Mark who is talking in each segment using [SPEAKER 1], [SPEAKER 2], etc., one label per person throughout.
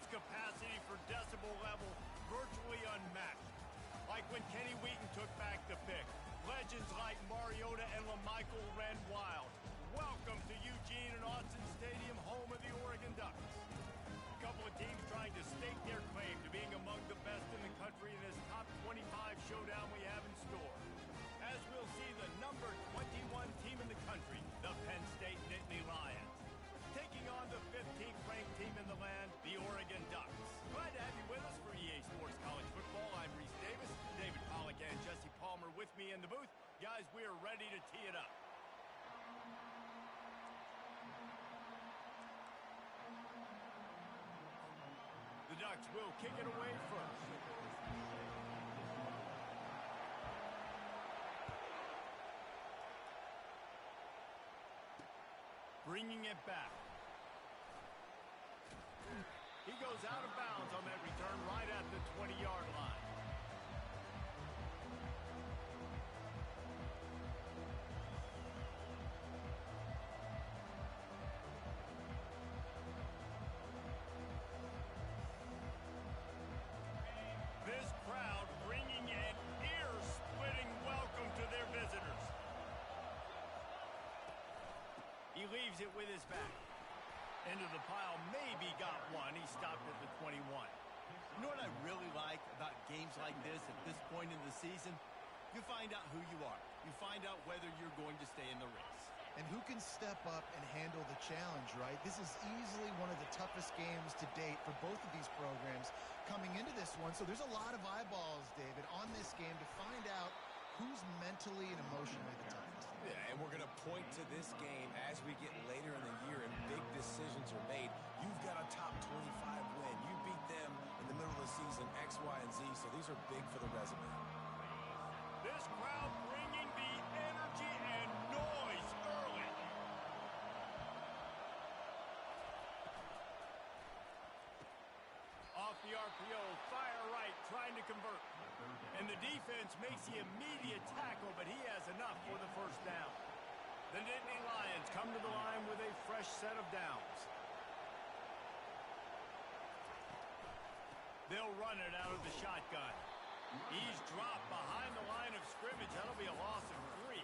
[SPEAKER 1] capacity for decibel level virtually unmatched. Like when Kenny Wheaton took back the pick. Legends like Mariota and LaMichael ran wild. Welcome to Eugene and Autzen Stadium, home of the Oregon Ducks. A couple of teams trying to stake their claim to being among the best in the country in this top 25 showdown we have in store. As we'll see the number 21 team in the country, the Penn State Nittany Lions, taking on the 15th ranked team in the land, the Oregon Ducks. Glad to have you with us for EA Sports College Football. I'm Reese Davis, David Pollack and Jesse Palmer with me in the booth. Guys, we are ready to tee it up. The Ducks will kick it away first. Bringing it back. He goes out of bounds on that return right at the 20-yard line. This crowd bringing an ear-splitting welcome to their visitors. He leaves it with his back. Into the pile, maybe got one. He stopped at the 21.
[SPEAKER 2] You know what I really like about games like this at this point in the season? You find out who you are. You find out whether you're going to stay in the race.
[SPEAKER 3] And who can step up and handle the challenge, right? This is easily one of the toughest games to date for both of these programs coming into this one. So there's a lot of eyeballs, David, on this game to find out who's mentally and emotionally the toughest.
[SPEAKER 4] Yeah, and we're going to point to this game as we get later in the year and big decisions are made. You've got a top 25 win. You beat them in the middle of the season, X, Y, and Z, so these are big for the resume.
[SPEAKER 1] This crowd bringing the energy and noise early. Off the RPO, fire right, trying to convert. And the defense makes the immediate tackle, but he has enough for the first down. The Nittany Lions come to the line with a fresh set of downs. They'll run it out of the shotgun. He's dropped behind the line of scrimmage. That'll be a loss of 3.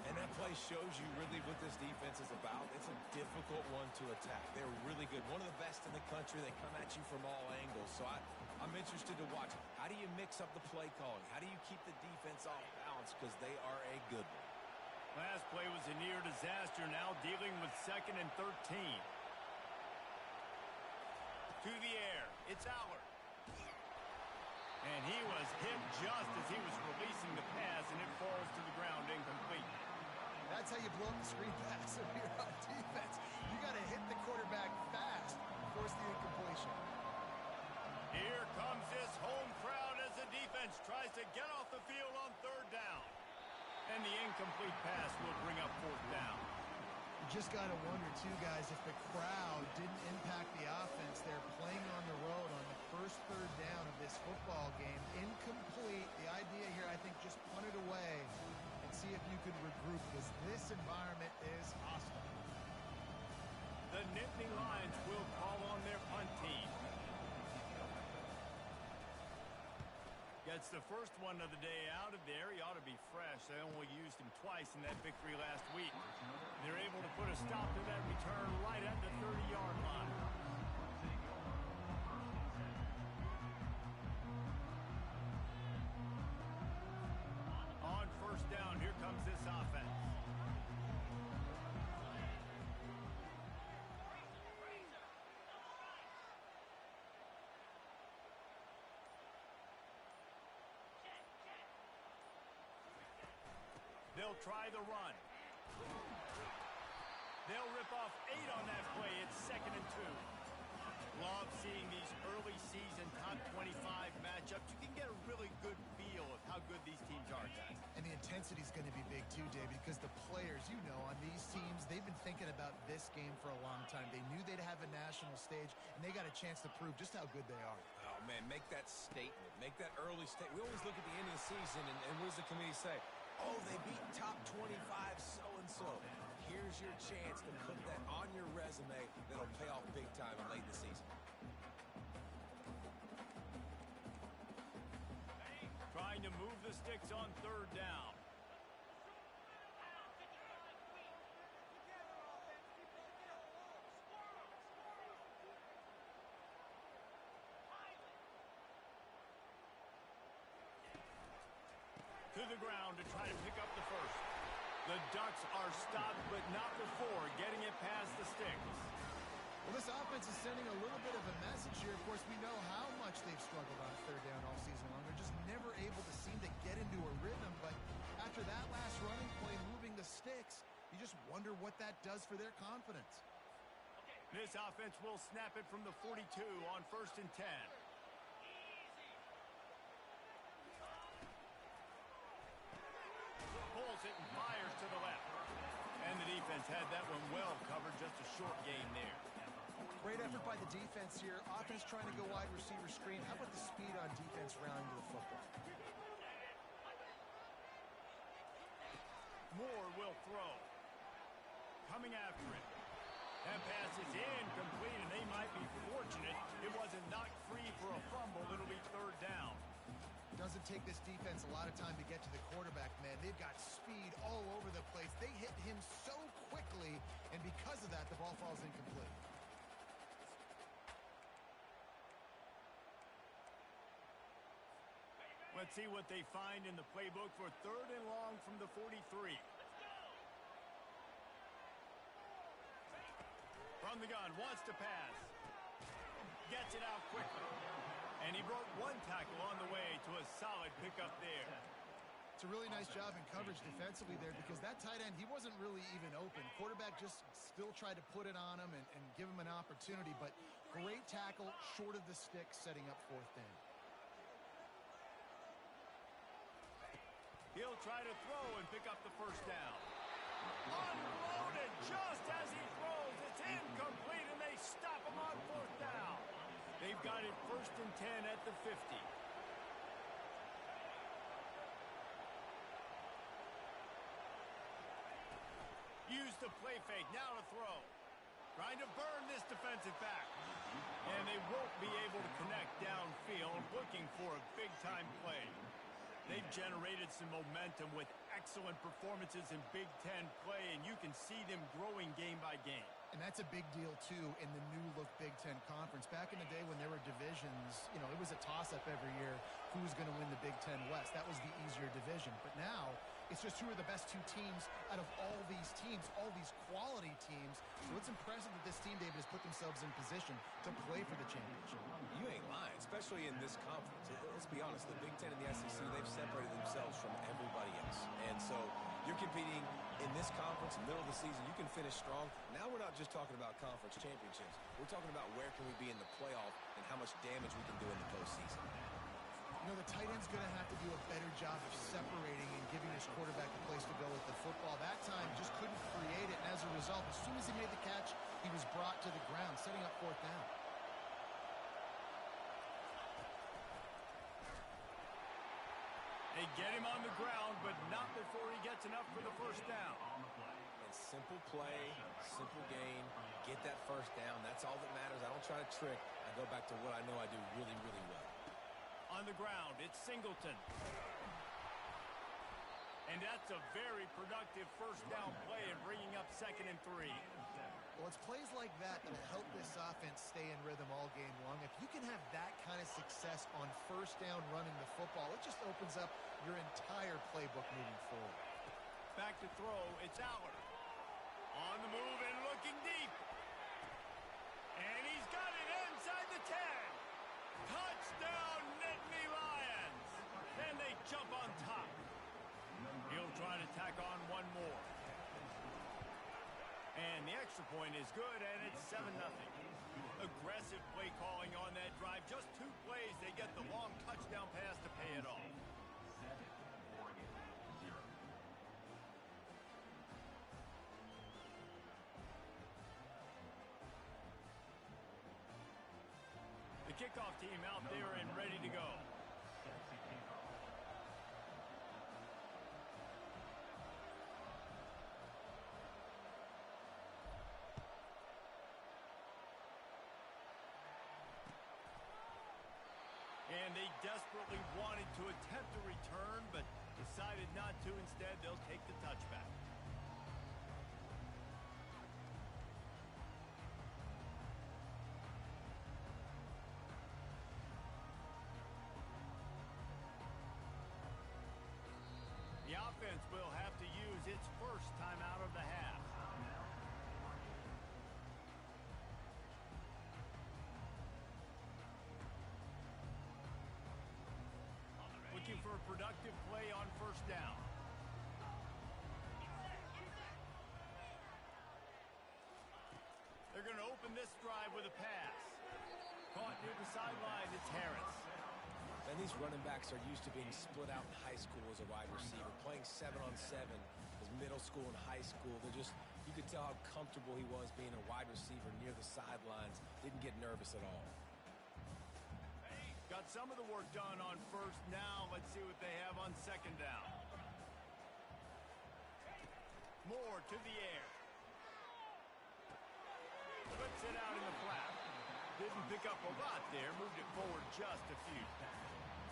[SPEAKER 4] And that play shows you really what this defense is about. It's a difficult one to attack. They're really good. One of the best in the country. They come at you from all angles. So I'm interested to watch. How do you mix up the play calling? How do you keep the defense off balance? Because they are a good one.
[SPEAKER 1] Last play was a near disaster. Now dealing with 2nd and 13. To the air. It's Allard. And he was hit just as he was releasing the pass, and it falls to the ground incomplete.
[SPEAKER 3] That's how you blow up the screen pass if you're on defense. You got to hit the quarterback fast and force the incompletion.
[SPEAKER 1] Here comes this home crowd as the defense tries to get off the field on 3rd down. And the incomplete pass will bring up 4th down.
[SPEAKER 3] You just got to wonder, too, guys, if the crowd didn't impact the offense. They're playing on the road on the first 3rd down of this football game. Incomplete. The idea here, I think, just punt it away and see if you could regroup, because this environment is hostile.
[SPEAKER 1] The Nittany Lions will call on their punt team. Gets the first one of the day out of there. He ought to be fresh. They only used him twice in that victory last week. They're able to put a stop to that return right at the 30-yard line. On 1st down, here comes this offense. They'll try the run. They'll rip off 8 on that play. It's 2nd and 2. Love seeing these early season top 25 matchups. You can get a really good feel of how good these teams are, guys.
[SPEAKER 3] And the intensity is going to be big too, David, because the players, you know, on these teams, they've been thinking about this game for a long time. They knew they'd have a national stage, and they got a chance to prove just how good they are.
[SPEAKER 4] Oh, man, make that statement. Make that early statement. We always look at the end of the season, and what does the committee say? Oh, they beat top 25 so-and-so. Here's your chance to put that on your resume that'll pay off big time late in the season.
[SPEAKER 1] trying to move the sticks on third down. To the ground to try to pick up the first. The Ducks are stopped, but not before getting it past the sticks.
[SPEAKER 3] Well, this offense is sending a little bit of a message here. Of course, we know how much they've struggled on third down all season long. They're just never able to seem to get into a rhythm. But after that last running play, moving the sticks, you just wonder what that does for their confidence.
[SPEAKER 1] This offense will snap it from the 42 on 1st and 10. Pulls it and fires to the left. And the defense had that one well covered. Just a short gain there.
[SPEAKER 3] Great effort by the defense here. Offense trying to go wide receiver screen. How about the speed on defense rounding to the football?
[SPEAKER 1] Moore will throw. Coming after it. That pass is incomplete, and they might be fortunate it wasn't knocked free for a fumble. It'll be third down.
[SPEAKER 3] Doesn't take this defense a lot of time to get to the quarterback, man. They've got speed all over the place. They hit him so quickly, and because of that, the ball falls incomplete.
[SPEAKER 1] Let's see what they find in the playbook for third and long from the 43. From the gun, wants to pass. Gets it out quickly. And he broke one tackle on the way to a solid pickup there.
[SPEAKER 3] It's a really nice job in coverage defensively there because that tight end, he wasn't really even open. Quarterback just still tried to put it on him and give him an opportunity, but great tackle short of the stick, setting up fourth down.
[SPEAKER 1] He'll try to throw and pick up the first down. Unloaded just as he throws. It's incomplete, and they stop him on fourth down. They've got it 1st and 10 at the 50. Use the play fake. Now to throw. Trying to burn this defensive back. And they won't be able to connect downfield, looking for a big-time play. They've generated some momentum with excellent performances in Big Ten play, and you can see them growing game by game.
[SPEAKER 3] And that's a big deal, too, in the new-look Big Ten Conference. Back in the day when there were divisions, you know, it was a toss-up every year who was going to win the Big Ten West. That was the easier division. But now, it's just who are the best two teams out of all these teams, all these quality teams. So it's impressive that this team, David, has put themselves in position to play for the championship.
[SPEAKER 4] You ain't lying, especially in this conference. Let's be honest, the Big Ten and the SEC, they've separated themselves from everybody else. And so you're competing in this conference, in the middle of the season, you can finish strong. Now we're not just talking about conference championships. We're talking about where can we be in the playoff and how much damage we can do in the postseason.
[SPEAKER 3] You know, the tight end's going to have to do a better job of separating and giving his quarterback a place to go with the football. That time just couldn't create it, and as a result, as soon as he made the catch, he was brought to the ground, setting up fourth down.
[SPEAKER 1] They get him on the ground, but not before he gets enough for the first down.
[SPEAKER 4] And simple play, simple gain, get that first down. That's all that matters. I don't try to trick. I go back to what I know I do really, really well.
[SPEAKER 1] On the ground, it's Singleton. And that's a very productive first down play and bringing up 2nd and 3.
[SPEAKER 3] Well, it's plays like that that'll help this offense stay in rhythm all game long. If you can have that kind of success on first down running the football, it just opens up your entire playbook moving forward.
[SPEAKER 1] Back to throw, it's Aller. On the move and looking deep. And he's got it inside the 10. Touchdown, Nittany Lions. And they jump on top. He'll try to tack on one more. And the extra point is good, and it's 7-0. Aggressive play calling on that drive. Just 2 plays, they get the long touchdown pass to pay it off. The kickoff team out there and ready to go. And And they desperately wanted to attempt a return, but decided not to. Instead, they'll take the touchback. The offense will have to use its first timeout of the half. Looking for a productive play on first down. They're going to open this drive with a pass. Caught near the sideline, it's Harris.
[SPEAKER 4] And these running backs are used to being split out in high school as a wide receiver, playing 7-on-7 as middle school and high school. You could tell how comfortable he was being a wide receiver near the sidelines. Didn't get nervous at all.
[SPEAKER 1] Got some of the work done on first. Now let's see what they have on second down. Moore to the air. Puts it out in the flat. Didn't pick up a lot there. Moved it forward just a few.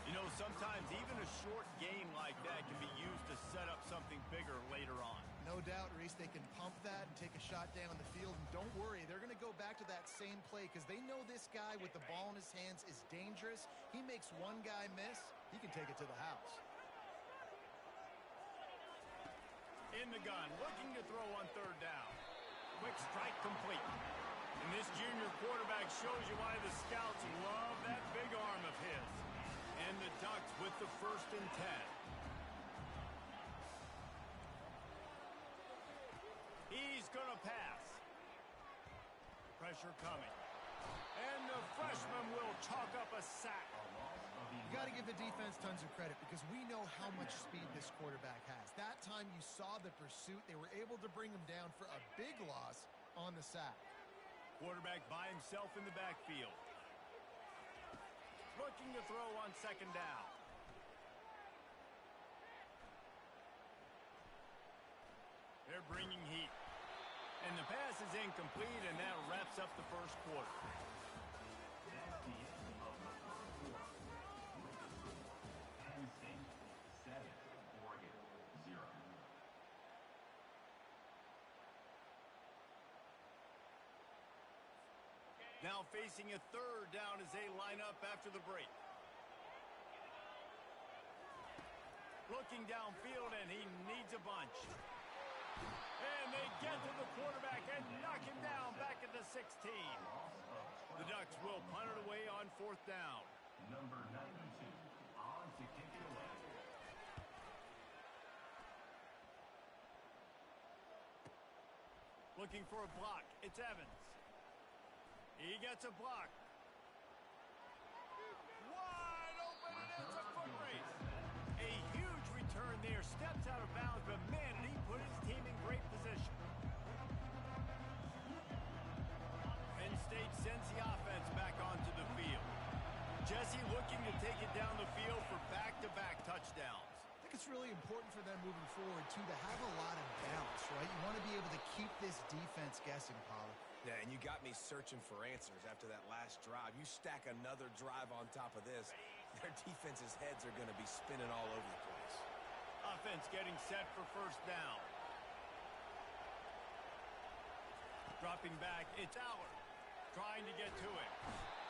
[SPEAKER 1] You know, sometimes even a short gain like that can be used to set up something bigger later on.
[SPEAKER 3] No doubt, Reese, they can pump that and take a shot down the field. And don't worry, they're going to go back to that same play because they know this guy with the ball in his hands is dangerous. He makes one guy miss, he can take it to the house.
[SPEAKER 1] In the gun, looking to throw on third down. Quick strike complete. And this junior quarterback shows you why the scouts love that big arm of his. And the Ducks with the 1st and 10. He's going to pass. Pressure coming. And the freshman will chalk up a sack.
[SPEAKER 3] You got to give the defense tons of credit because we know how much speed this quarterback has. That time you saw the pursuit. They were able to bring him down for a big loss on the sack.
[SPEAKER 1] Quarterback by himself in the backfield. Looking to throw on second down. They're bringing heat. And the pass is incomplete, and that wraps up the first quarter. Now facing a third down as they line up after the break. Looking downfield, and he needs a bunch. And they get to the quarterback and knock him down back at the 16. The Ducks will punt it away on fourth down.
[SPEAKER 5] Number 92 on to kick it away.
[SPEAKER 1] Looking for a block. It's Evans. He gets a block. Wide open, and it's a foot race. A huge return there. Steps out of bounds, but man, did he put his team in great position. Penn State sends the offense back onto the field. Jesse looking to take it down the field for back-to-back touchdowns.
[SPEAKER 3] I think it's really important for them moving forward, too, to have a lot of balance, right? You want to be able to keep this defense guessing, Pollard.
[SPEAKER 4] Yeah, and you got me searching for answers after that last drive. You stack another drive on top of this, their defense's heads are going to be spinning all over the place.
[SPEAKER 1] Offense getting set for first down. Dropping back, it's Allard. Trying to get to it.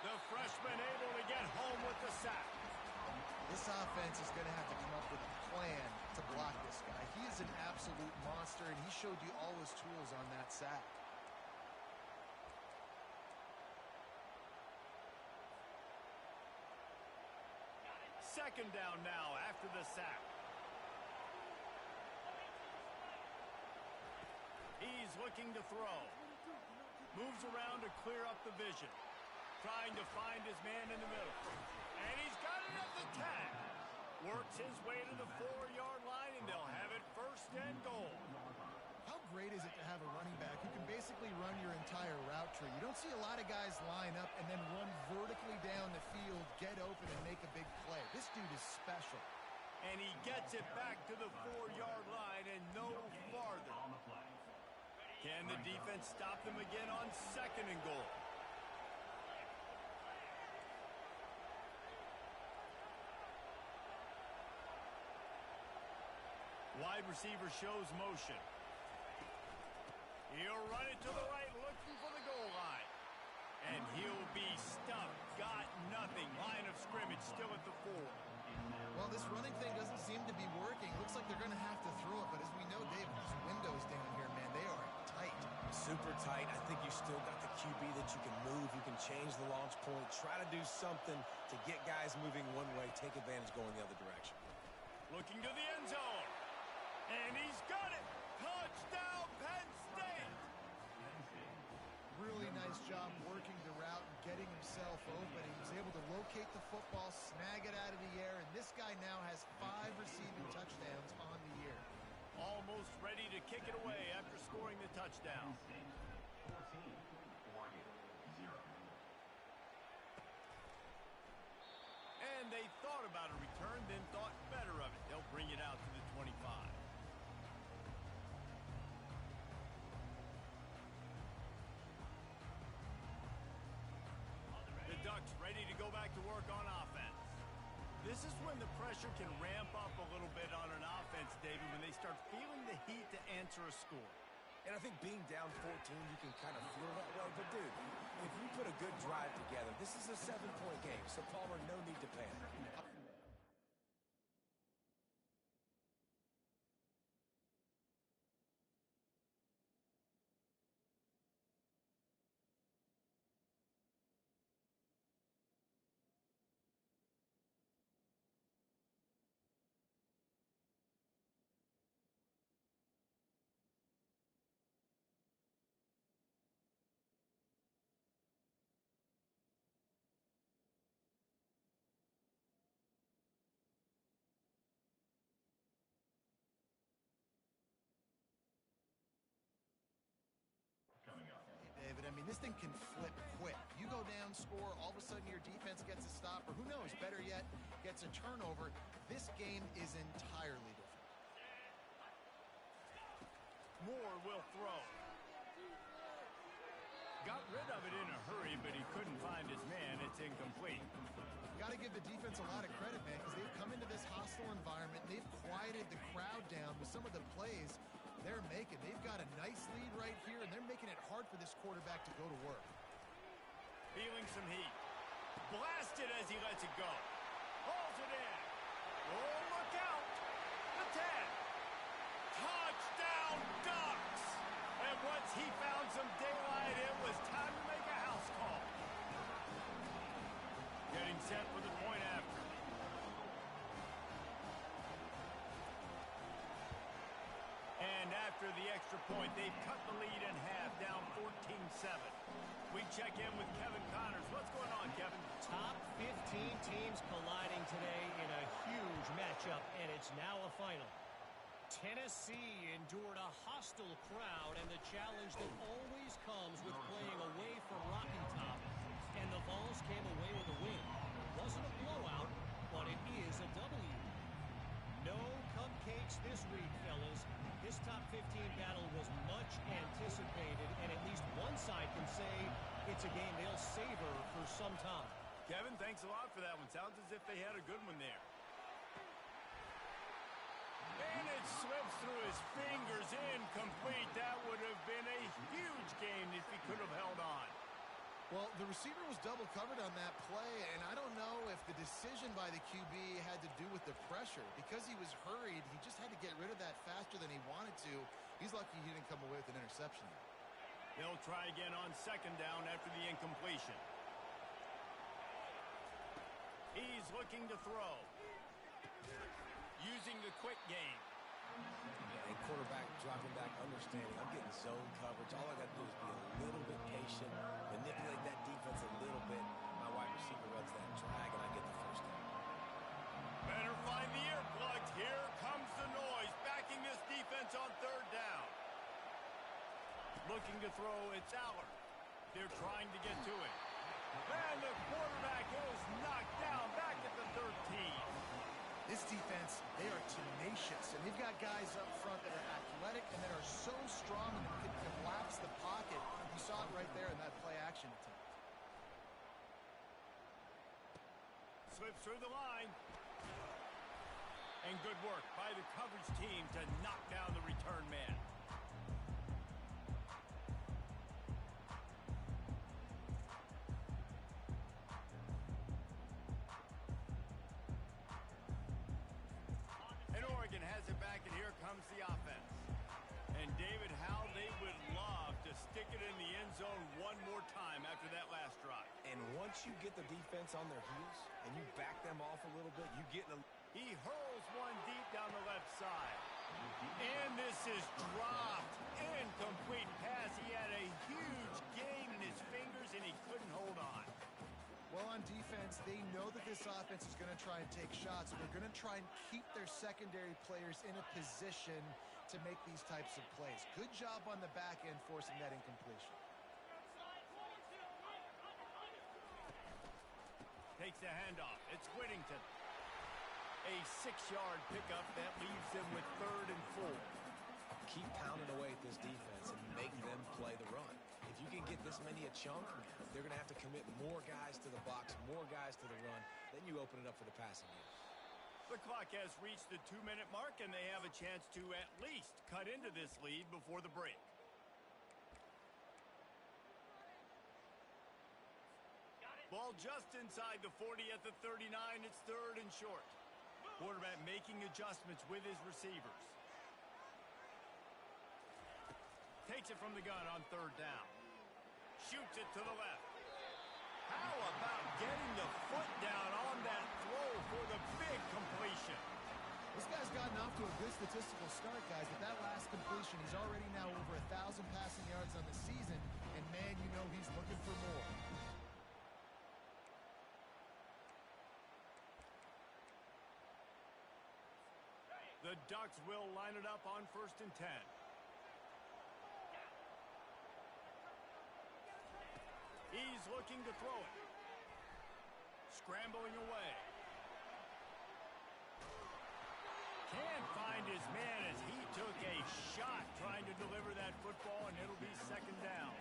[SPEAKER 1] The freshman able to get home with the sack.
[SPEAKER 3] This offense is going to have to come up with a plan to block this guy. He is an absolute monster, and he showed you all his tools on that sack.
[SPEAKER 1] Second down now after the sack. He's looking to throw. Moves around to clear up the vision. Trying to find his man in the middle. And he's got it at the 10. Works his way to the 4-yard line, and they'll have it first and goal.
[SPEAKER 3] How great is it to have a running back who can basically run your entire route tree? You don't see a lot of guys line up and then run vertically down the field, get open, and make a big play. This dude is special.
[SPEAKER 1] And he gets it back to the 4-yard line and no farther. Can the defense stop them again on second and goal? wide receiver shows motion. He'll run it to the right, looking for the goal line. And he'll be stuffed. Got nothing. Line of scrimmage still at the 4.
[SPEAKER 3] Well, this running thing doesn't seem to be working. Looks like they're going to have to throw it. But as we know, Dave, these windows down here, man, they are tight.
[SPEAKER 4] Super tight. I think you still got the QB that you can move. You can change the launch point. Try to do something to get guys moving one way. Take advantage going the other direction.
[SPEAKER 1] Looking to the end zone. And he's got it. Touchdown, Penn State.
[SPEAKER 3] Really nice job working the route and getting himself open. He was able to locate the football, snag it out of the air, and this guy now has 5 receiving touchdowns on the year.
[SPEAKER 1] Almost ready to kick it away after scoring the touchdown.
[SPEAKER 5] 14, Oregon 0.
[SPEAKER 1] And they thought about a return, then thought better of it. They'll bring it out to the 25. The Ducks ready to go back to work on offense. This is when the pressure can ramp up a little bit on an offense, David, when they start feeling the heat to answer a score.
[SPEAKER 4] And I think being down 14, you can kind of feel that way. But, dude, if you put a good drive together, this is a 7-point game. So, Palmer, no need to panic.
[SPEAKER 5] Coming up.
[SPEAKER 3] David, I mean, this thing can flip quick. You go down, score, all of a sudden your defense gets a stop, or who knows, better yet, gets a turnover. This game is entirely different.
[SPEAKER 1] Moore will throw. Got rid of it in a hurry, but he couldn't find his man. It's incomplete.
[SPEAKER 3] Got to give the defense a lot of credit, man, because they've come into this hostile environment. They've quieted the crowd down with some of the plays they're making. They've got a nice lead right here, and they're making it hard for this quarterback to go to work.
[SPEAKER 1] Feeling some heat. Blasted as he lets it go. Hauls it in. Oh, look out. The 10. Touchdown, Ducks. And once he found some daylight, it was time to make a house call. Getting set for the point after. And after the extra point, they've cut the lead in half, down 14-7. We check in with Kevin Connors. What's going on, Kevin?
[SPEAKER 6] Top 15 teams colliding today in a huge matchup, and it's now a final. Tennessee endured a hostile crowd and the challenge that always comes with playing away from Rocky Top, and the Vols came away with a win. Wasn't a blowout, but it is a W. No cupcakes this week, fellas. This top 15 battle was much anticipated, and at least one side can say it's a game they'll savor for some time.
[SPEAKER 1] Kevin, thanks a lot for that one. Sounds as if they had a good one there. And it slips through his fingers, incomplete. That would have been a huge game if he could have held on.
[SPEAKER 3] Well, the receiver was double covered on that play, and I don't know if the decision by the QB had to do with the pressure. Because he was hurried, he just had to get rid of that faster than he wanted to. He's lucky he didn't come away with an interception.
[SPEAKER 1] They'll try again on second down after the incompletion. He's looking to throw. Using the quick game.
[SPEAKER 4] And quarterback dropping back, understanding. I'm getting zone coverage. All I got to do is be a little bit patient, manipulate that defense a little bit. My wide receiver runs that drag, and I get the first down.
[SPEAKER 1] Better find the earplugs. Here comes the noise, backing this defense on third down. Looking to throw, it's Allard. They're trying to get to it. And the quarterback is knocked down back at the 13.
[SPEAKER 3] This defense, they are tenacious, and they've got guys up front that are athletic and that are so strong and can collapse the pocket. You saw it right there in that play-action attempt.
[SPEAKER 1] Slips through the line. And good work by the coverage team to knock down the return man. And Oregon has it back, and here comes the offense. And David, how they would love to stick it in the end zone one more time after that last drive.
[SPEAKER 4] And once you get the defense on their heels and you back them off a little bit, you get in a...
[SPEAKER 1] He hurls one deep down the left side. And this is dropped. Incomplete pass. He had a huge gain in his fingers, and he couldn't hold on.
[SPEAKER 3] Well, on defense, they know that this offense is going to try and take shots. They're going to try and keep their secondary players in a position to make these types of plays. Good job on the back end forcing that incompletion.
[SPEAKER 1] Takes the handoff. It's Whittington. A 6-yard pickup that leaves them with 3rd and 4.
[SPEAKER 4] Keep pounding away at this defense and make them play the run. If you can get this many a chunk, they're going to have to commit more guys to the box, more guys to the run. Then you open it up for the passing game.
[SPEAKER 1] The clock has reached the 2-minute mark, and they have a chance to at least cut into this lead before the break. Ball just inside the 40 at the 39. It's 3rd and short. Quarterback making adjustments with his receivers. Takes it from the gun on 3rd down. Shoots it to the left. How about getting the foot down on that throw for the big completion?
[SPEAKER 3] This guy's gotten off to a good statistical start, guys, but that last completion, he's already now over 1,000 passing yards on the season, and man, you know he's looking for more.
[SPEAKER 1] The Ducks will line it up on 1st and 10. He's looking to throw it. Scrambling away. Can't find his man as he took a shot trying to deliver that football, and it'll be 2nd down.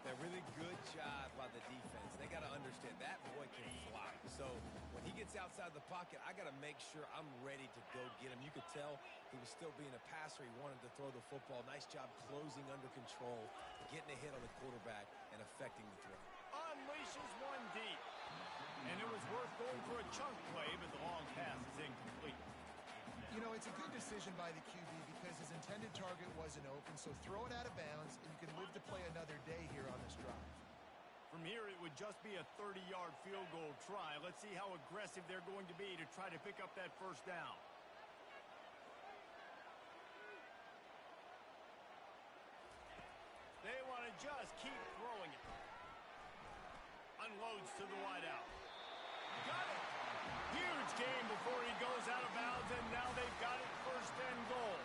[SPEAKER 4] A really good job by the defense. They got to understand that boy can fly. So when he gets outside the pocket, I got to make sure I'm ready to go get him. You could tell he was still being a passer. He wanted to throw the football. Nice job closing under control, getting a hit on the quarterback, and affecting the throw.
[SPEAKER 1] Unleashes one deep. And it was worth going for a chunk play, but the long pass is incomplete.
[SPEAKER 3] You know, it's a good decision by the QB because his intended target wasn't open, so throw it out of bounds, and you can live to play another day here on this drive.
[SPEAKER 1] From here, it would just be a 30-yard field goal try. Let's see how aggressive they're going to be to try to pick up that 1st down. They want to just keep throwing it. Unloads to the wideout. Got it! Huge game before he goes out of bounds, and now they've got it 1st and goal.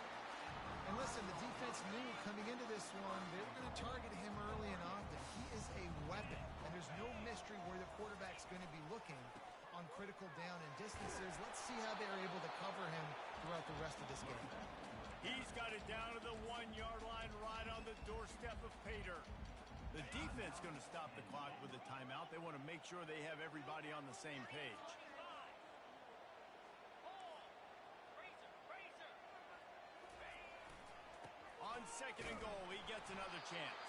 [SPEAKER 3] And listen, the defense knew coming into this one, they were going to target him early and often. He is a weapon, and there's no mystery where the quarterback's going to be looking on critical down and distances. Let's see how they're able to cover him throughout the rest of this game.
[SPEAKER 1] He's got it down to the 1-yard line right on the doorstep of Pater. The defense going to stop the clock with a timeout. They want to make sure they have everybody on the same page. On 2nd and goal, he gets another chance.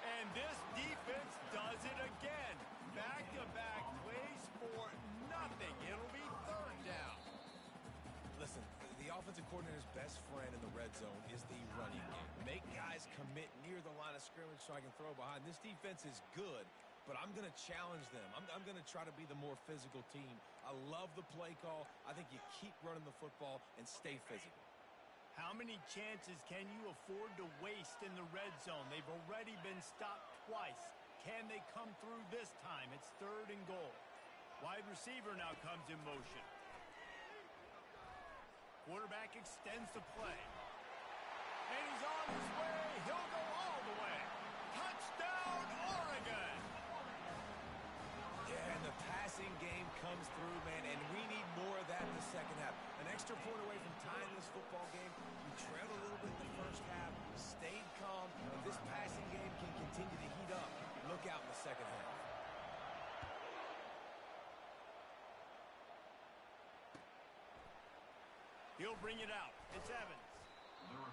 [SPEAKER 1] And this defense does it again. Back-to-back plays for nothing. It'll be 3rd down.
[SPEAKER 4] Listen, the offensive coordinator's best friend in the red zone is the running game. Make guys commit near the line of scrimmage so I can throw behind. This defense is good, but I'm going to challenge them. I'm going to try to be the more physical team. I love the play call. I think you keep running the football and stay physical.
[SPEAKER 1] How many chances can you afford to waste in the red zone? They've already been stopped twice. Can they come through this time? It's 3rd and goal. Wide receiver now comes in motion. Quarterback extends the play. And he's on his way. He'll go all the way. Touchdown, Oregon!
[SPEAKER 4] Yeah, and the passing game comes through, man, and we need more of that in the 2nd half. An extra point away from tying this football game. You trailed a little bit in the 1st half, stayed calm, and this passing game can continue to heat up. Look out in the 2nd half.
[SPEAKER 1] He'll bring it out. It's Evans.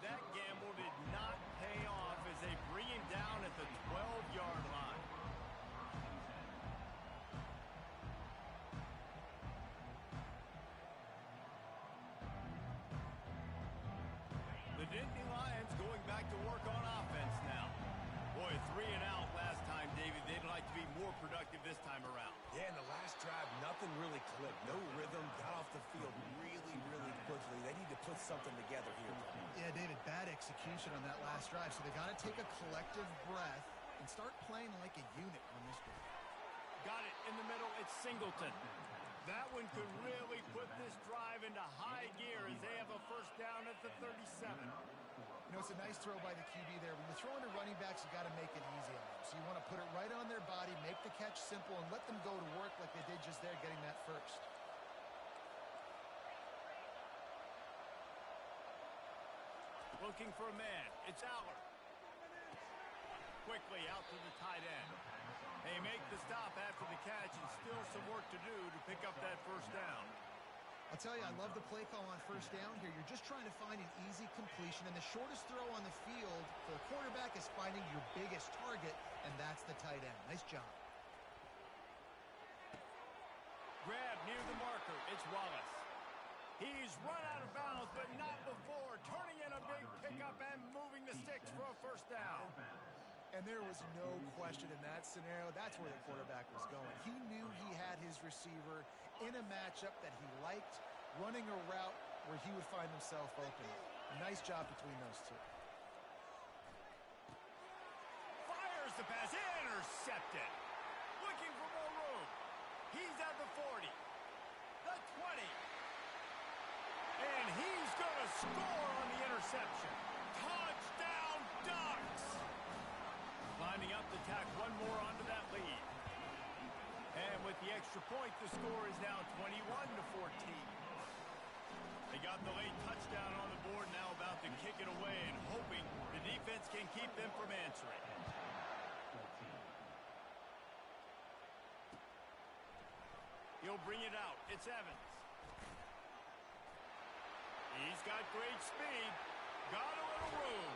[SPEAKER 1] That gamble did not pay off as they bring him down at the 12-yard line. The Nittany Lions going back to work on offense now. Boy, 3 and out last time, David. They'd like to be more productive this time around.
[SPEAKER 4] Yeah, in the last drive, nothing really clicked. No rhythm, got off the field really, really quickly. They need to put something together here.
[SPEAKER 3] Yeah, David, bad execution on that last drive, so they got to take a collective breath and start playing like a unit on this drive.
[SPEAKER 1] Got it in the middle. It's Singleton. That one could really put this drive into high gear as they have a first down at the 37.
[SPEAKER 3] You know, it's a nice throw by the QB there. When you're throwing to running backs, you got to make it easy on them. So you want to put it right on their body, make the catch simple, and let them go to work like they did just there, getting that first.
[SPEAKER 1] Looking for a man. It's Allard. Quickly out to the tight end. They make the stop after the catch, and still some work to do to pick up that first down.
[SPEAKER 3] I'll tell you, I love the play call on first down here. You're just trying to find an easy completion, and the shortest throw on the field for the quarterback is finding your biggest target, and that's the tight end. Nice job.
[SPEAKER 1] Grab near the marker. It's Wallace. He's run out of bounds, but not before turning in a big pickup and moving the sticks for a first down.
[SPEAKER 3] And there was no question in that scenario. That's where the quarterback was going. He knew he had his receiver in a matchup that he liked, running a route where he would find himself open. Nice job between those two.
[SPEAKER 1] Fires the pass. Intercepted. Looking for more room. He's at the 40. The 20. And he's going to score on the interception. Touchdown, Ducks! Lining up to tack one more onto that lead. And with the extra point, the score is now 21-14. They got the late touchdown on the board, now about to kick it away and hoping the defense can keep them from answering. He'll bring it out. It's Evans. He's got great speed. Got a little room.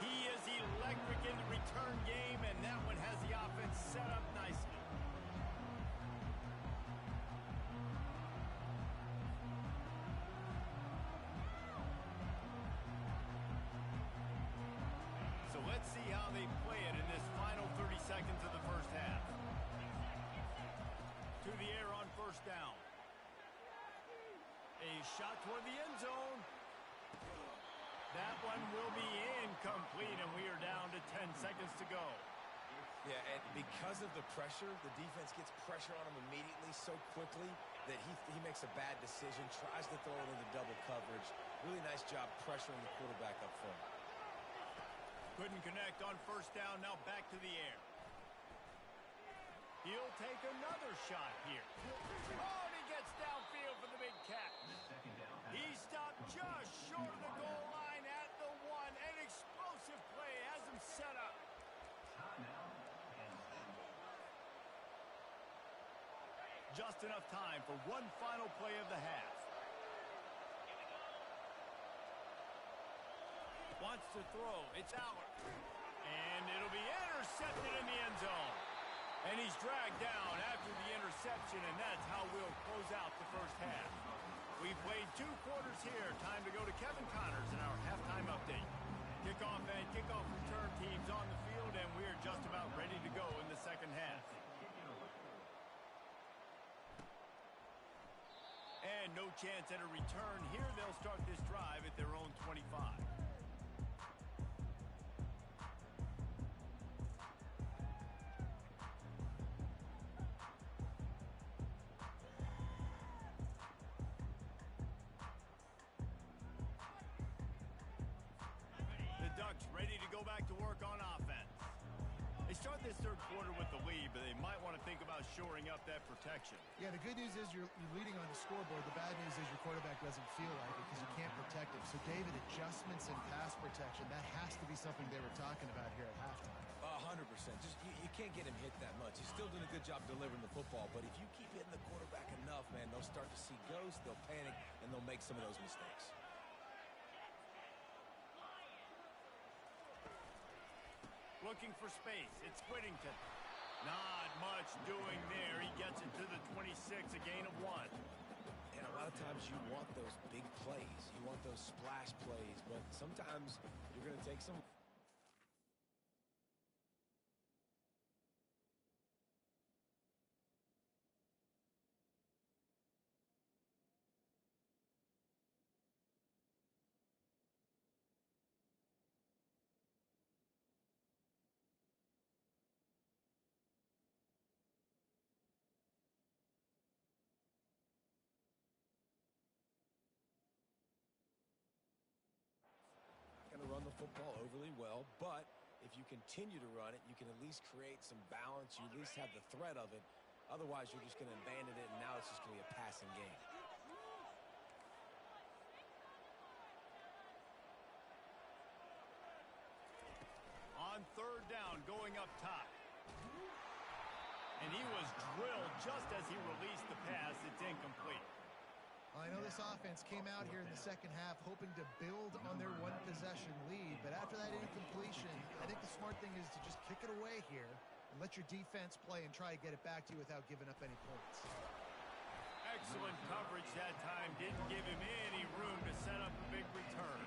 [SPEAKER 1] He is electric in the return game, and that one has the offense set up nicely. So let's see how they play it in this final 30 seconds of the first half. To the air on first down. A shot toward the end zone. That one will be incomplete, and we are down to 10 seconds to go.
[SPEAKER 4] Yeah, and because of the pressure, the defense gets pressure on him immediately so quickly that he makes a bad decision, tries to throw it into double coverage. Really nice job pressuring the quarterback up front.
[SPEAKER 1] Couldn't connect on first down, now back to the air. He'll take another shot here. Oh, and he gets downfield for the big catch. He stopped just short of the goal line at the 1. An explosive play has him set up. Just enough time for one final play of the half. Wants to throw. It's Allard. And it'll be intercepted in the end zone. And he's dragged down after the interception, and that's how we'll close out the first half. We've played 2 quarters here. Time to go to Kevin Connors in our halftime update. Kickoff and kickoff return teams on the field, and we're just about ready to go in the second half. And no chance at a return here. They'll start this drive at their own 25. Ready to go back to work on offense. They start this third quarter with the lead, but they might want to think about shoring up that protection.
[SPEAKER 3] Yeah, the good news is you're leading on the scoreboard. The bad news is your quarterback doesn't feel like it because you can't protect him. So, David, adjustments in pass protection, that has to be something they were talking about here at halftime.
[SPEAKER 4] 100%. Just you can't get him hit that much. He's still doing a good job delivering the football, but if you keep hitting the quarterback enough, man, they'll start to see ghosts, they'll panic, and they'll make some of those mistakes.
[SPEAKER 1] looking for space. It's Whittington. Not much doing there. He gets it to the 26, a gain of 1.
[SPEAKER 4] And a lot of times you want those big plays. You want those splash plays, but sometimes you're going to take some... going to run the football overly well, but if you continue to run it, you can at least create some balance. You at least have the threat of it. Otherwise, you're just going to abandon it, and now it's just going to be a passing game.
[SPEAKER 1] On third down, going up top. And he was drilled just as he released the pass. It's incomplete.
[SPEAKER 3] I know this offense came out here in the second half hoping to build on their one-possession lead, but after that incompletion, I think the smart thing is to just kick it away here and let your defense play and try to get it back to you without giving up any points.
[SPEAKER 1] Excellent coverage that time. Didn't give him any room to set up a big return.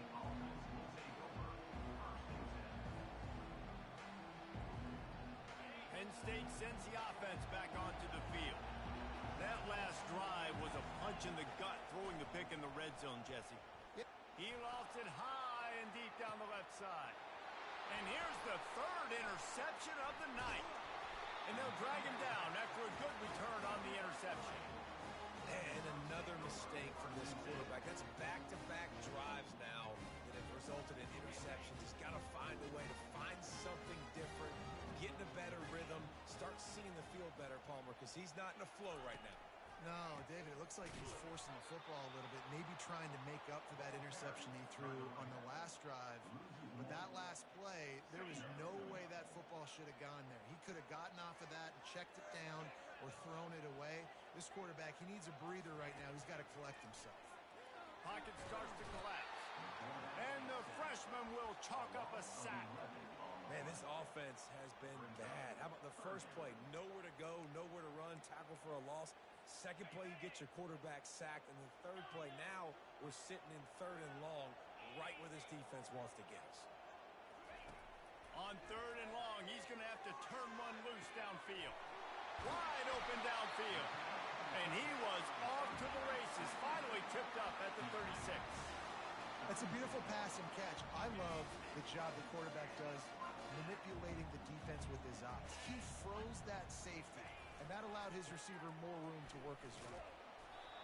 [SPEAKER 1] Penn State sends the offense back onto the field. That last drive was a punch in the gut, throwing the pick in the red zone, Jesse.
[SPEAKER 3] Yep.
[SPEAKER 1] He lofts it high and deep down the left side. And here's the third interception of the night. And they'll drag him down after a good return on the interception.
[SPEAKER 4] And another mistake from this quarterback. That's back-to-back drives now that have resulted in interceptions. He's got to find a way to find something different, get in a better rhythm, start seeing the field better, Palmer, because he's not in a flow right now.
[SPEAKER 3] No, David, it looks like he's forcing the football a little bit, maybe trying to make up for that interception he threw on the last drive. But that last play, there was no way that football should have gone there. He could have gotten off of that and checked it down or thrown it away. This quarterback, he needs a breather right now. He's got to collect himself.
[SPEAKER 1] Pocket starts to collapse. And the freshman will chalk up a sack.
[SPEAKER 4] Man, this offense has been bad. How about the first play? Nowhere to go, nowhere to run, tackle for a loss. Second play, you get your quarterback sacked. And the third play, now we're sitting in third and long, right where this defense wants to get us.
[SPEAKER 1] On third and long, he's going to have to turn one loose downfield. Wide open downfield. And he was off to the races, finally tipped up at the 36.
[SPEAKER 3] That's a beautiful pass and catch. I love the job the quarterback does manipulating the defense with his eyes. He froze that safety, and that allowed his receiver more room to work his way.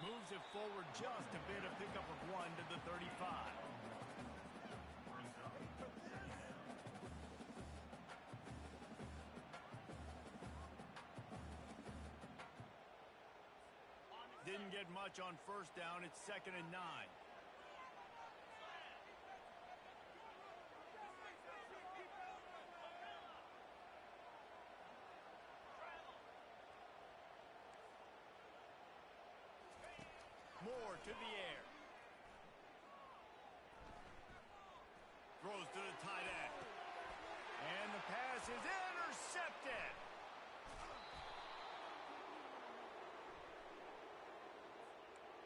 [SPEAKER 1] Moves it forward just a bit, a pickup of 1 to the 35. Didn't get much on first down. It's 2nd and 9. Moore to the air. Throws to the tight end. And the pass is intercepted.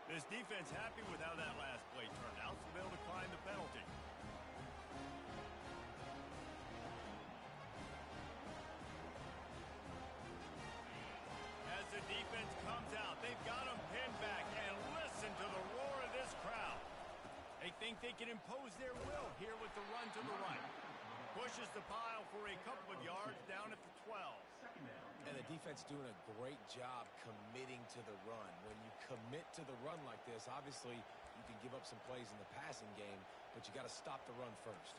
[SPEAKER 1] This defense happy with how that last play turned out, so they'll decline the penalty. As the defense comes out, they've got them pinned back, and listen to the roar of this crowd. They think they can impose their will here with the run to the right. Pushes the pile for a couple of yards down at the 12.
[SPEAKER 4] And the defense doing a great job committing to the run. When you commit to the run like this, obviously you can give up some plays in the passing game, but you got to stop the run first.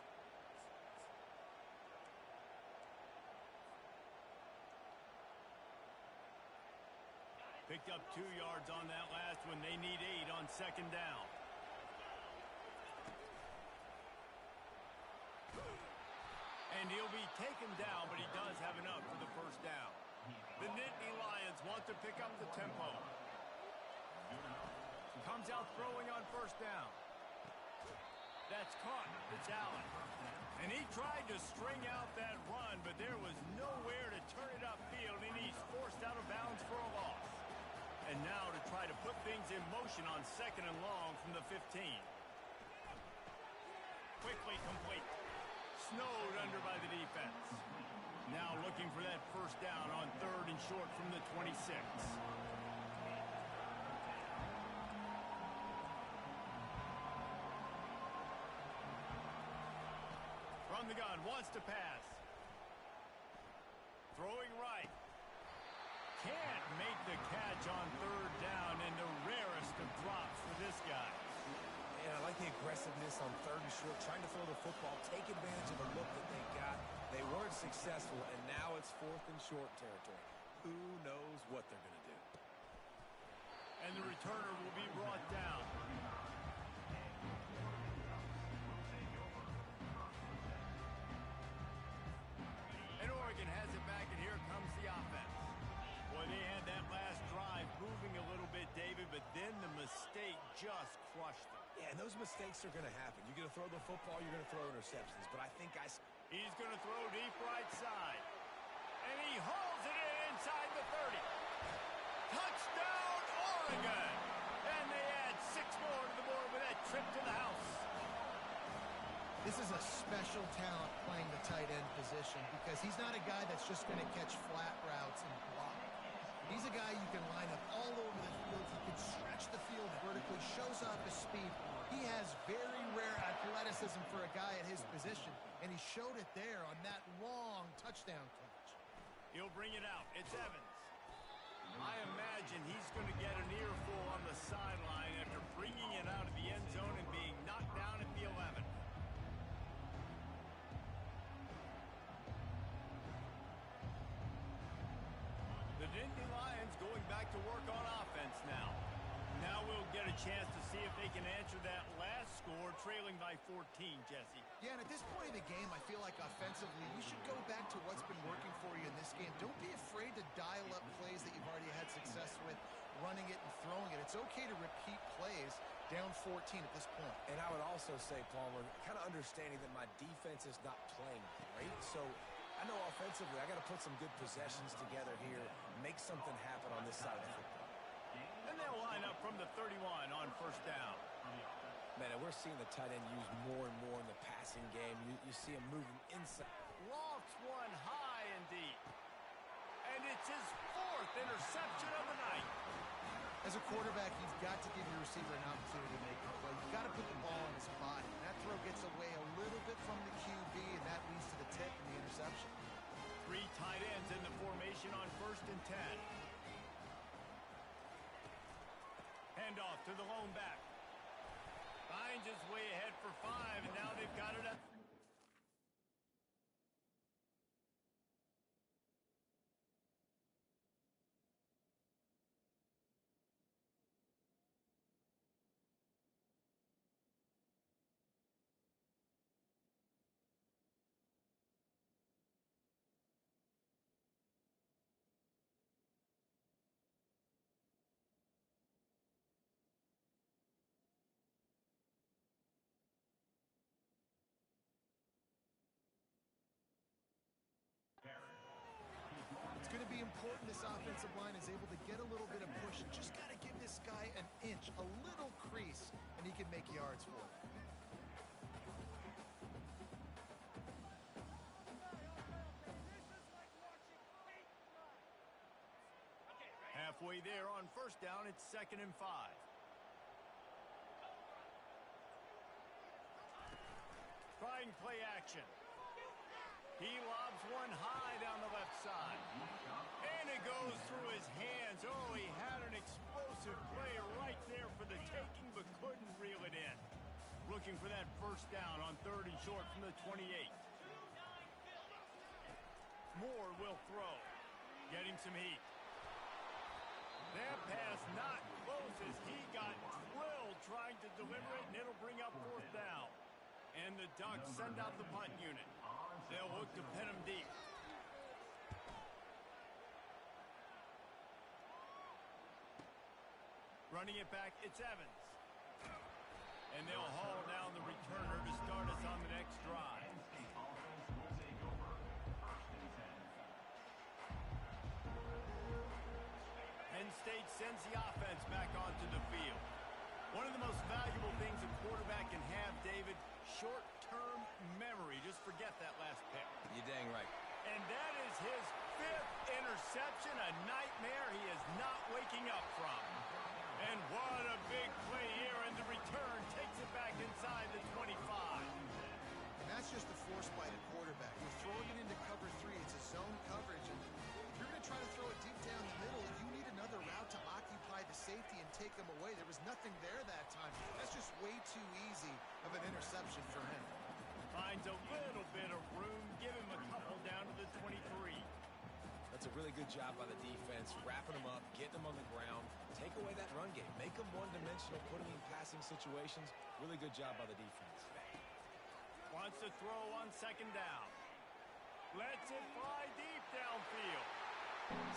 [SPEAKER 1] Picked up 2 yards on that last one. They need 8 on 2nd down. And he'll be taken down, but he does have enough for the first down. The Nittany Lions want to pick up the tempo. Comes out throwing on first down. That's caught. It's Allen. And he tried to string out that run, but there was nowhere to turn it upfield, and he's forced out of bounds for a loss. And now to try to put things in motion on 2nd and long from the 15. Quickly complete. Snowed under by the defense. Now looking for that first down on 3rd and short from the 26. From the gun, wants to pass. Throwing right. Can't make the catch on 3rd down, and the rarest of drops for this guy.
[SPEAKER 4] And I like the aggressiveness on 3rd and short, trying to throw the football, take advantage of the look that they got. They weren't successful, and now it's 4th and short territory. Who knows what they're going to do?
[SPEAKER 1] And the returner will be brought down. And Oregon has it back, and here comes the offense. Boy, they had that last drive moving a little bit, David, but then the mistake just crushed them.
[SPEAKER 4] Yeah, and those mistakes are going to happen. You're going to throw the football, you're going to throw interceptions. But I think
[SPEAKER 1] he's going to throw deep right side. And he hauls it in inside the 30. Touchdown, Oregon! And they add 6 more to the board with that trip to the house.
[SPEAKER 3] This is a special talent playing the tight end position because he's not a guy that's just going to catch flat routes and block. He's a guy you can line up all over the field. He can stretch the field vertically, shows off his speed. He has very rare athleticism for a guy at his position, and he showed it there on that long touchdown catch.
[SPEAKER 1] He'll bring it out. It's Evans. I imagine he's going to get an earful on the sideline after bringing it out of the end zone and being knocked down at the 11. The Nittany Lions going back to work on offense now. Now we'll get a chance to see if they can answer that last score, trailing by 14, Jesse.
[SPEAKER 3] Yeah, and at this point in the game, I feel like offensively, you should go back to what's been working for you in this game. Don't be afraid to dial up plays that you've already had success with, running it and throwing it. It's okay to repeat plays down 14 at this point.
[SPEAKER 4] And I would also say, Palmer, kind of understanding that my defense is not playing great, so I know offensively I got to put some good possessions together here, make something happen on this side of the football.
[SPEAKER 1] And they'll line up from the 31 on first down.
[SPEAKER 4] Man, and we're seeing the tight end used more and more in the passing game. You see him moving inside.
[SPEAKER 1] Lofts one high and deep. And it's his 4th interception of the night.
[SPEAKER 3] As a quarterback, you've got to give your receiver an opportunity to make a play. You've got to put the ball in his body. And that throw gets away a little bit from the QB, and that leads to the tip and the interception.
[SPEAKER 1] 3 tight ends in the formation on 1st and 10. Handoff to the lone back. Finds his way ahead for 5, and now they've got it up.
[SPEAKER 3] It's going to be important this offensive line is able to get a little bit of push. You just got to give this guy an inch, a little crease, and he can make yards for it.
[SPEAKER 1] Halfway there on first down, it's 2nd and 5. Trying play action. He lobs one high down the left side. And it goes through his hands. Oh, he had an explosive play right there for the taking, but couldn't reel it in. Looking for that first down on 3rd and short from the 28. Moore will throw. Getting some heat. That pass not close as he got drilled trying to deliver it, and it'll bring up 4th down. And the Ducks send out the punt unit. They'll look to pin him deep. Running it back, it's Evans. And they'll haul down the returner to start us on the next drive.
[SPEAKER 5] Penn State offense will take over 1st and 10.
[SPEAKER 1] Penn State sends the offense back onto the field. One of the most valuable things a quarterback can have, David, short-term memory. Just forget that last pick.
[SPEAKER 4] You're dang right.
[SPEAKER 1] And that is his 5th interception, a nightmare he is not waking up from. And what a big play here, and the return takes it back inside the 25.
[SPEAKER 3] And that's just a force by the quarterback. You're throwing it into cover 3. It's a zone coverage. And if you're going to try to throw it deep down the middle, you need another route to occupy the safety and take them away. There was nothing there that time. That's just way too easy of an interception for him.
[SPEAKER 1] Finds a little bit of room. Give him a couple down to the 23.
[SPEAKER 4] That's a really good job by the defense, wrapping them up, getting them on the ground, take away that run game, make them one-dimensional, put them in passing situations. Really good job by the defense.
[SPEAKER 1] Wants to throw on 2nd down. Lets it fly deep downfield.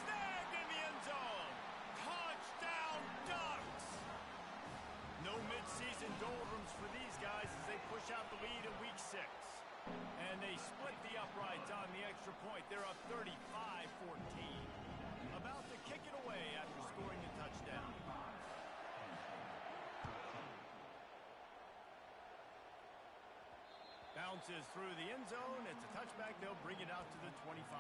[SPEAKER 1] Snagged in the end zone. Touchdown Ducks! No mid-season doldrums for these guys as they push out the lead in Week 6. And they split the uprights on the extra point. They're up 35-14. About to kick it away after scoring a touchdown. Bounces through the end zone. It's a touchback. They'll bring it out to the 25.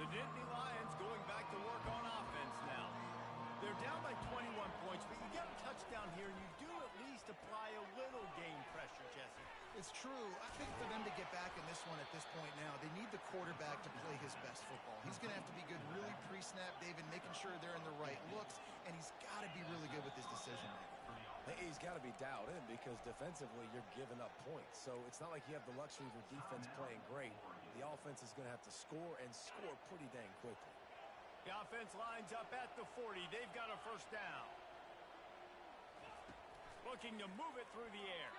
[SPEAKER 1] The Nittany Lions going back to work on offense now. They're down by 21 points, but you get a touchdown here, and you do at least apply a little game pressure, Jesse.
[SPEAKER 3] It's true. I think for them to get back in this one at this point now, they need the quarterback to play his best football. He's going to have to be good really pre-snap, David, making sure they're in the right looks, and he's got to be really good with his decision-making.
[SPEAKER 4] He's got to be dialed in because defensively you're giving up points. So it's not like you have the luxury of your defense playing great. The offense is going to have to score and score pretty dang quickly.
[SPEAKER 1] The offense lines up at the 40. They've got a 1st down. Looking to move it through the air.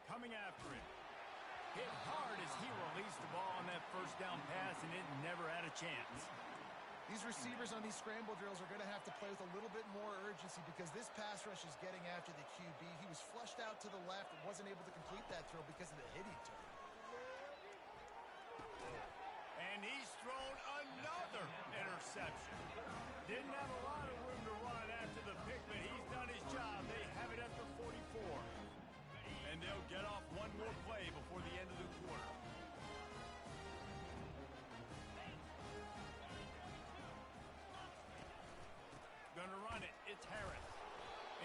[SPEAKER 1] Coming after it. Hit hard as he released the ball on that 1st down pass, and it never had a chance.
[SPEAKER 3] These receivers on these scramble drills are going to have to play with a little bit more urgency because this pass rush is getting after the QB. He was flushed out to the left and wasn't able to complete that throw because of the hit he took.
[SPEAKER 1] And he's thrown another interception. Didn't have a lot of room to run after the pick, but he's done his job. They have it at the 44. And they'll get off one more play before the end of the quarter. Gonna run it. It's Harris.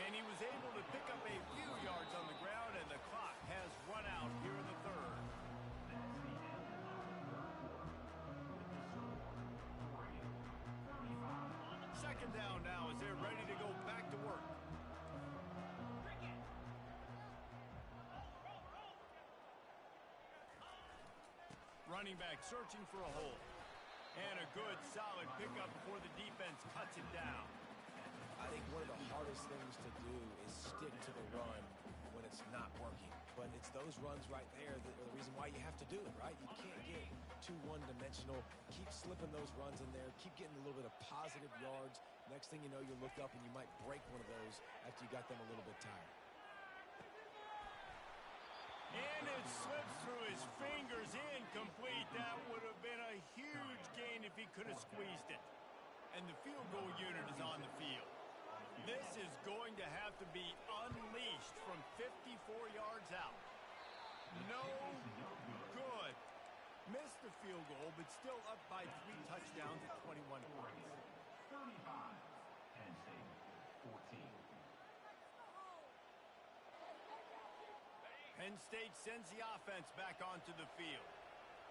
[SPEAKER 1] And he was able to pick up a few yards on the ground, and the clock has run out here in the 3rd. Second down now as they're ready to go back to work. Running back searching for a hole. And a good, solid pickup before the defense cuts it down.
[SPEAKER 4] I think one of the hardest things to do is stick to the run when it's not working. But it's those runs right there that are the reason why you have to do it, right? You can't get too one-dimensional. Keep slipping those runs in there. Keep getting a little bit of positive yards. Next thing you know, you look up and you might break one of those after you got them a little bit tired.
[SPEAKER 1] And it slips through his fingers, incomplete. That would have been a huge gain if he could have squeezed it. And the field goal unit is on the field. This is going to have to be unleashed from 54 yards out. No good. Missed the field goal, but still up by 3 touchdowns at 21 points.
[SPEAKER 5] 35. Penn State 14.
[SPEAKER 1] Penn State sends the offense back onto the field.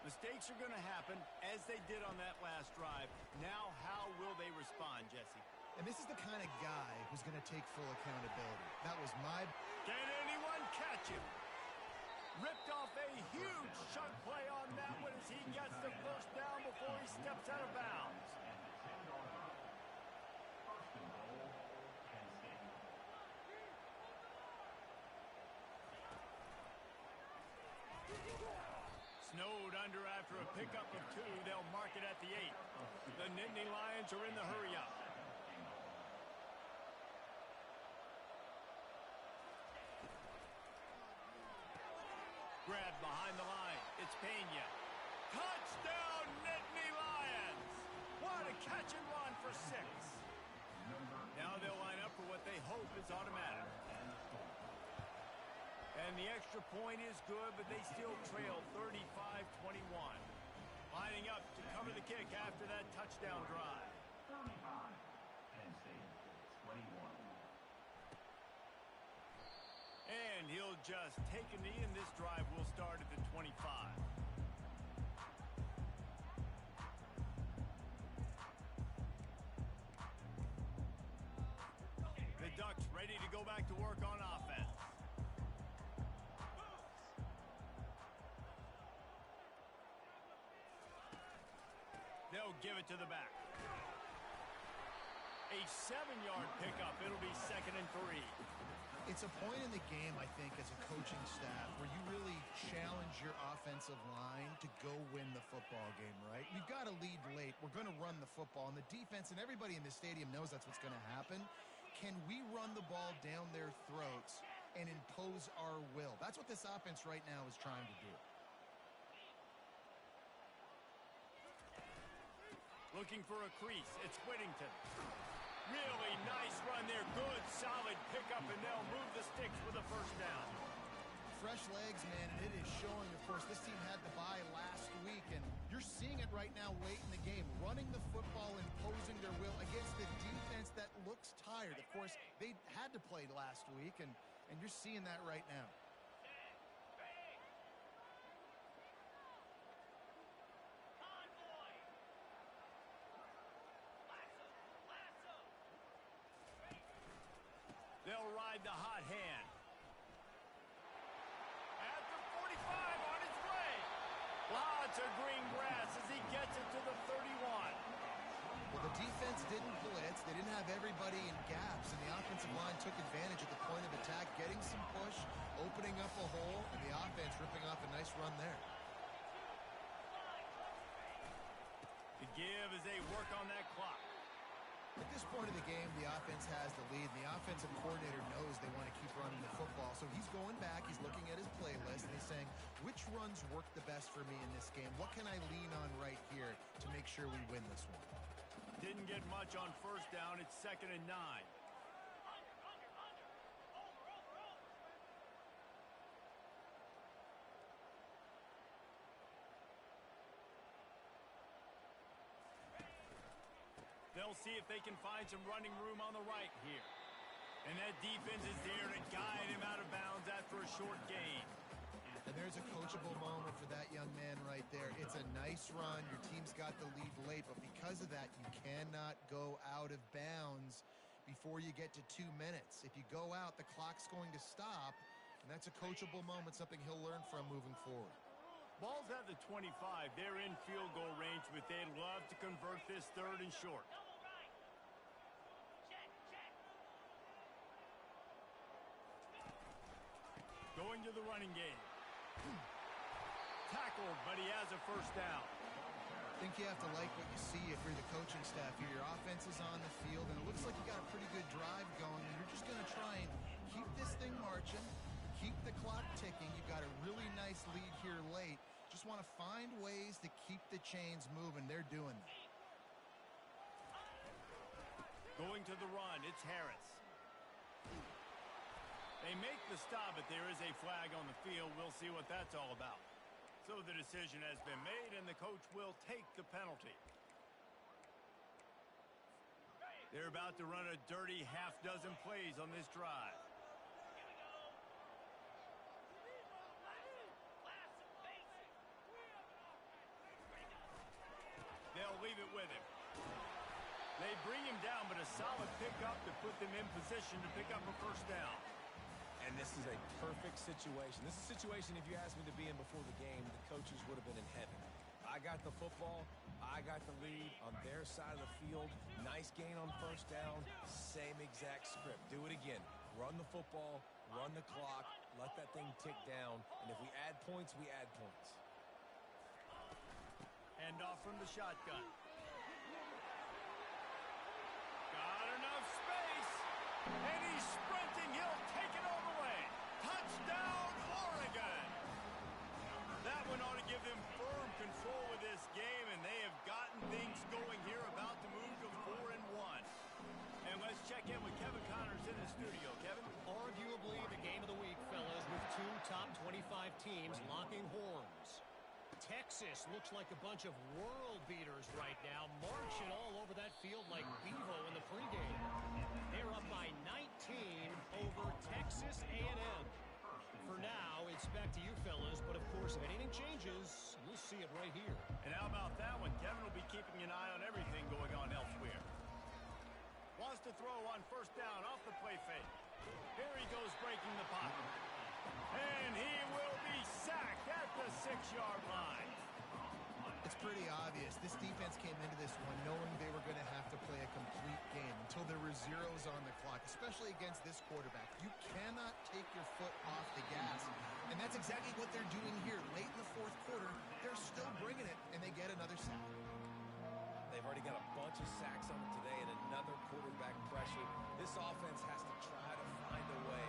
[SPEAKER 1] Mistakes are going to happen, as they did on that last drive. Now, how will they respond, Jesse?
[SPEAKER 3] And this is the kind of guy who's going to take full accountability. That was my...
[SPEAKER 1] Can anyone catch him? Ripped off a huge chunk play on that one as he gets the 1st down before he steps out of bounds. Snowed under after after a pickup of 2, they'll mark it at the 8. The Nittany Lions are in the hurry-up. Grab behind the line. It's Pena. Touchdown, Nittany Lions! What a catch and run for 6. Now they'll line up for what they hope is automatic. And the extra point is good, but they still trail 35-21. Lining up to cover the kick after that touchdown drive.
[SPEAKER 5] 35. Penn State, 21.
[SPEAKER 1] And he'll just take a knee, and this drive will start at the 25. The Ducks ready to go back to work on offense. They'll give it to the back. A 7-yard pickup. It'll be 2nd and 3.
[SPEAKER 3] It's a point in the game, I think, as a coaching staff where you really challenge your offensive line to go win the football game, right? You've got to lead late. We're going to run the football. And the defense and everybody in the stadium knows that's what's going to happen. Can we run the ball down their throats and impose our will? That's what this offense right now is trying to do.
[SPEAKER 1] Looking for a crease. It's Whittington. Really nice run there. Good, solid pickup, and they'll move the sticks with a first down.
[SPEAKER 3] Fresh legs, man, and it is showing. Of course, this team had the bye last week, and you're seeing it right now late in the game. Running the football, imposing their will against the defense that looks tired. Of course, they had to play last week, and you're seeing that right now.
[SPEAKER 1] They'll ride the hot hand. At the 45, on its way. Lots of green grass as he gets it to the 31.
[SPEAKER 3] Well, the defense didn't blitz. They didn't have everybody in gaps, and the offensive line took advantage at the point of attack, getting some push, opening up a hole, and the offense ripping off a nice run there.
[SPEAKER 1] The give as they work on that clock.
[SPEAKER 3] At this point of the game, the offense has the lead. The offensive coordinator knows they want to keep running the football. So he's going back, he's looking at his playlist, and he's saying, which runs work the best for me in this game? What can I lean on right here to make sure we win this one?
[SPEAKER 1] Didn't get much on first down. It's 2nd and 9. They'll see if they can find some running room on the right here. And that defense is there to guide him out of bounds after a short gain.
[SPEAKER 3] And there's a coachable moment for that young man right there. It's a nice run. Your team's got the lead late, but because of that, you cannot go out of bounds before you get to 2 minutes. If you go out, the clock's going to stop, and that's a coachable moment, something he'll learn from moving forward.
[SPEAKER 1] Ball's at the 25. They're in field goal range, but they'd love to convert this 3rd and short. Going to the running game. Tackled, but he has a first down.
[SPEAKER 3] I think you have to like what you see if you're the coaching staff here. Your offense is on the field, and it looks like you got a pretty good drive going, and you're just going to try and keep this thing marching, keep the clock ticking. You've got a really nice lead here late. Just want to find ways to keep the chains moving. They're doing that.
[SPEAKER 1] Going to the run, it's Harris. They make the stop, but there is a flag on the field. We'll see what that's all about. So the decision has been made, and the coach will take the penalty. They're about to run a dirty half-dozen plays on this drive. They'll leave it with him. They bring him down, but a solid pickup to put them in position to pick up a first down.
[SPEAKER 4] And this is a perfect situation. This is a situation, if you asked me to be in before the game, the coaches would have been in heaven. I got the football. I got the lead on their side of the field. Nice gain on first down. Same exact script. Do it again. Run the football, run the clock, let that thing tick down. And if we add points, we add points.
[SPEAKER 1] Hand off from the shotgun. Got enough space. And he's sprinting. He'll take it all the way. Touchdown, Oregon. That one ought to give them firm control of this game, and they have gotten things going here, about to move to 4-1. And let's check in with Kevin Connors in the studio. Kevin?
[SPEAKER 6] Arguably the game of the week, fellas, with two top 25 teams locking horns. Texas looks like a bunch of world beaters right now, marching all over that field like Bevo in the pregame. They're up by 19 over Texas A&M. For now, it's back to you fellas, but of course, if anything changes, we'll see it right here.
[SPEAKER 1] And how about that one? Kevin will be keeping an eye on everything going on elsewhere. Wants to throw on first down off the play fake. Here he goes breaking the pocket. And he will be sacked at the 6-yard line.
[SPEAKER 3] It's pretty obvious. This defense came into this one knowing they were going to have to play a complete game until there were zeros on the clock, especially against this quarterback. You cannot take your foot off the gas. And that's exactly what they're doing here. Late in the fourth quarter, they're still bringing it, and they get another sack.
[SPEAKER 4] They've already got a bunch of sacks on them today and another quarterback pressure. This offense has to try to find a way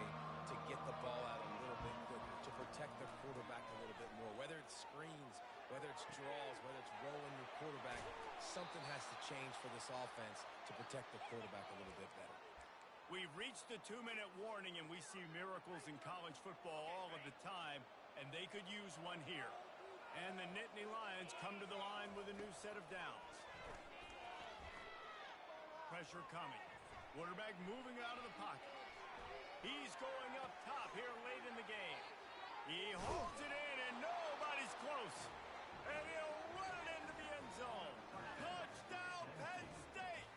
[SPEAKER 4] to get the ball out a little bit quicker, to protect their quarterback a little bit more. Whether it's screens, whether it's draws, whether it's rolling your quarterback, something has to change for this offense to protect the quarterback a little bit better.
[SPEAKER 1] We've reached the 2-minute warning, and we see miracles in college football all of the time, and they could use one here. And the Nittany Lions come to the line with a new set of downs. Pressure coming. Quarterback moving out of the pocket. He's going up top here late in the game. He holds it in, and nobody's close. And he'll run it into the end zone. Touchdown, Penn State!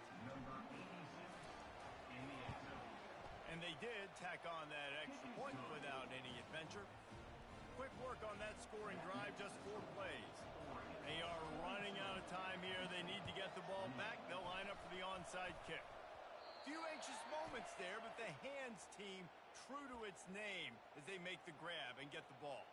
[SPEAKER 1] And they did tack on that extra point without any adventure. Quick work on that scoring drive, just 4 plays. They are running out of time here. They need to get the ball back. They'll line up for the onside kick. Few anxious moments there, but the hands team true to its name as they make the grab and get the ball.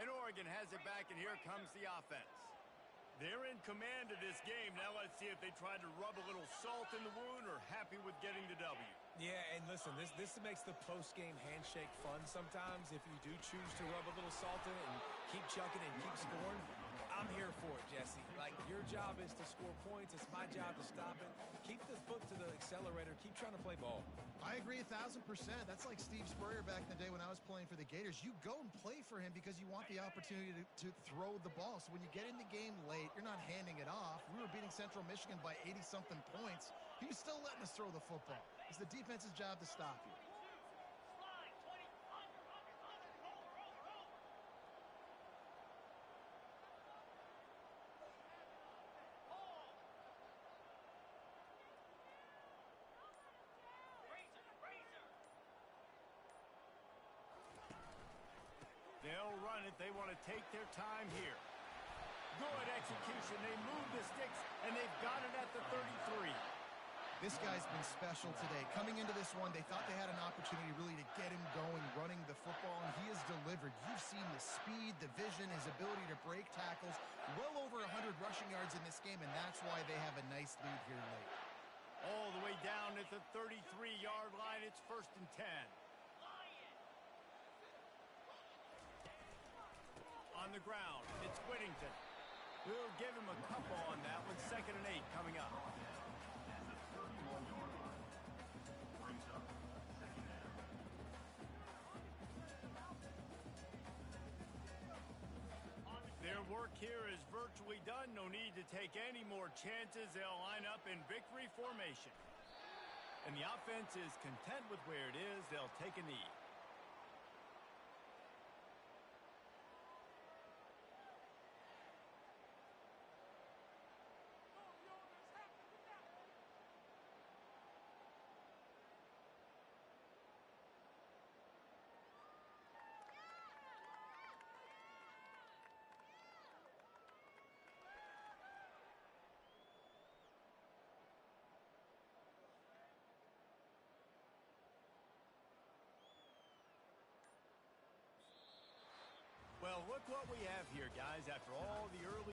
[SPEAKER 1] And Oregon has it back, and here comes the offense. They're in command of this game. Now let's see if they try to rub a little salt in the wound or happy with getting the W.
[SPEAKER 4] Yeah, and listen, this makes the post-game handshake fun sometimes. If you do choose to rub a little salt in it and keep chucking and keep scoring, I'm here for it, Jesse. Like, your job is to score points. It's my job to stop it. Keep the foot to the accelerator. Keep trying to play ball.
[SPEAKER 3] I agree 1,000%. That's like Steve Spurrier back in the day when I was playing for the Gators. You go and play for him because you want the opportunity to throw the ball. So when you get in the game late, you're not handing it off. We were beating Central Michigan by 80-something points. He was still letting us throw the football. It's the defense's job to stop you.
[SPEAKER 1] They'll run it. They want to take their time here. Good execution. They move the sticks, and they've got it at the 33.
[SPEAKER 3] This guy's been special today. Coming into this one, they thought they had an opportunity really to get him going, running the football, and he has delivered. You've seen the speed, the vision, his ability to break tackles. Well over 100 rushing yards in this game, and that's why they have a nice lead here late.
[SPEAKER 1] All the way down at the 33-yard line. It's 1st and 10. On the ground, it's Whittington. We'll give him a couple on that one. 2nd and 8 coming up. Their work here is virtually done. No need to take any more chances. They'll line up in victory formation. And the offense is content with where it is. They'll take a knee. Well, look what we have here, guys. After all the early